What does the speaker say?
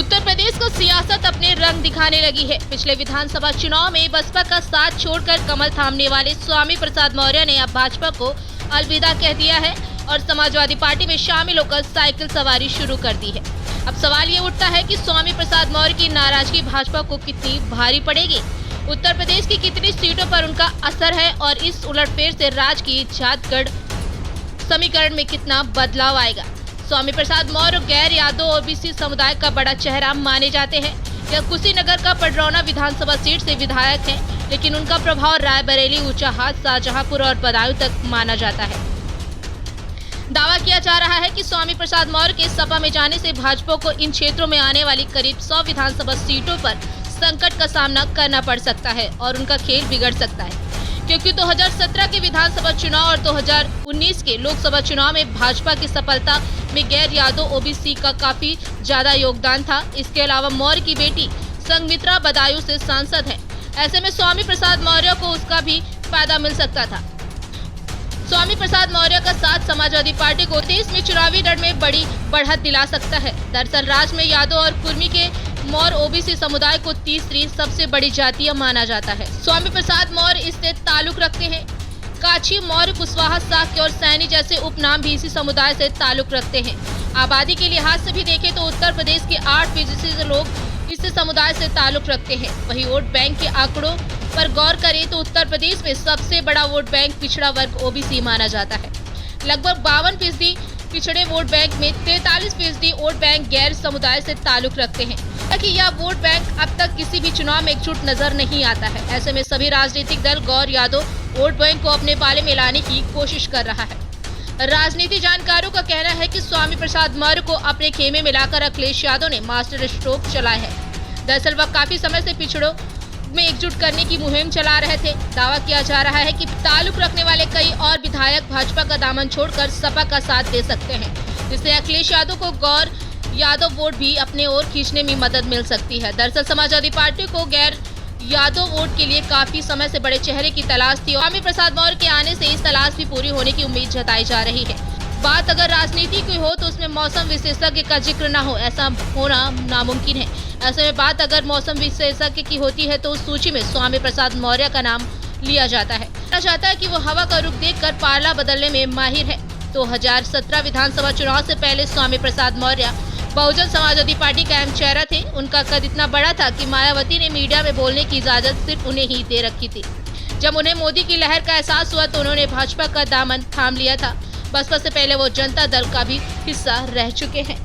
उत्तर प्रदेश को सियासत अपने रंग दिखाने लगी है। पिछले विधानसभा चुनाव में बसपा का साथ छोड़कर कमल थामने वाले स्वामी प्रसाद मौर्य ने अब भाजपा को अलविदा कह दिया है और समाजवादी पार्टी में शामिल होकर साइकिल सवारी शुरू कर दी है। अब सवाल ये उठता है कि स्वामी प्रसाद मौर्य की नाराजगी भाजपा को कितनी भारी पड़ेगी, उत्तर प्रदेश की कितनी सीटों पर उनका असर है और इस उलटफेर से राज्य की जातगढ़ समीकरण में कितना बदलाव आएगा। स्वामी प्रसाद मौर्य गैर यादव ओबीसी समुदाय का बड़ा चेहरा माने जाते हैं। यह कुशीनगर का पडरौना विधानसभा सीट से विधायक हैं, लेकिन उनका प्रभाव रायबरेली, ऊंचाहार, शाहजहांपुर और बदायूं तक माना जाता है। दावा किया जा रहा है कि स्वामी प्रसाद मौर्य के सपा में जाने से भाजपा को इन क्षेत्रों में आने वाली करीब 100 विधानसभा सीटों पर संकट का सामना करना पड़ सकता है और उनका खेल बिगड़ सकता है, क्योंकि 2017 के विधानसभा चुनाव और 2019 के लोकसभा चुनाव में भाजपा की सफलता में गैर यादव ओबीसी का काफी ज्यादा योगदान था। इसके अलावा मौर्य की बेटी संघमित्रा बदायूं से सांसद है। ऐसे में स्वामी प्रसाद मौर्य को उसका भी फायदा मिल सकता था। स्वामी प्रसाद मौर्य का साथ समाजवादी पार्टी को देश में चुनावी रण में बड़ी बढ़त दिला सकता है। दरअसल राज्य में यादव और कुर्मी के मौर्य ओबीसी समुदाय को तीसरी सबसे बड़ी जातीय माना जाता है। स्वामी प्रसाद मौर्य इससे ताल्लुक रखते हैं। काछी, मौर्य, कुशवाहा, शाक्य और सैनी जैसे उपनाम भी इसी समुदाय से ताल्लुक रखते हैं। आबादी के लिहाज से भी देखें तो उत्तर प्रदेश के 8% लोग इस समुदाय से ताल्लुक रखते हैं। वहीं वोट बैंक के आंकड़ों पर गौर करें तो उत्तर प्रदेश में सबसे बड़ा वोट बैंक पिछड़ा वर्ग ओबीसी माना जाता है। लगभग 52% पिछड़े वोट बैंक में 43% वोट बैंक गैर समुदाय से ताल्लुक रखते हैं, ताकि यह वोट बैंक अब तक किसी भी चुनाव में एकजुट नजर नहीं आता है। ऐसे में सभी राजनीतिक दल गौर यादव वोट बैंक को अपने पाले में लाने की कोशिश कर रहा है। राजनीति जानकारों का कहना है कि स्वामी प्रसाद मौर्य को अपने खेमे में लाकर अखिलेश यादव ने मास्टर स्ट्रोक चलाया है। दरअसल वह काफी समय से पिछड़ों में एकजुट करने की मुहिम चला रहे थे। दावा किया जा रहा है कि ताल्लुक रखने वाले कई और विधायक भाजपा का दामन छोड़कर सपा का साथ दे सकते हैं, जिससे अखिलेश यादव को गौर यादव वोट भी अपने ओर खींचने में मदद मिल सकती है। दरअसल समाजवादी पार्टी को गैर यादव वोट के लिए काफी समय से बड़े चेहरे की तलाश थी। स्वामी प्रसाद मौर्य के आने से इस तलाश भी पूरी होने की उम्मीद जताई जा रही है। बात अगर राजनीति की हो तो उसमें मौसम विशेषज्ञ का जिक्र न हो, ऐसा होना नामुमकिन है। ऐसे में बात अगर मौसम विशेषज्ञ की होती है तो उस सूची में स्वामी प्रसाद मौर्य का नाम लिया जाता है। कहा जाता है कि वो हवा का रुख देखकर पाला बदलने में माहिर है। 2017 विधानसभा चुनाव से पहले स्वामी प्रसाद मौर्य बहुजन समाजवादी पार्टी का अहम चेहरा थे। उनका कद इतना बड़ा था कि मायावती ने मीडिया में बोलने की इजाजत सिर्फ उन्हें ही दे रखी थी। जब उन्हें मोदी की लहर का एहसास हुआ तो उन्होंने भाजपा का दामन थाम लिया था। बसपा से पहले वो जनता दल का भी हिस्सा रह चुके हैं।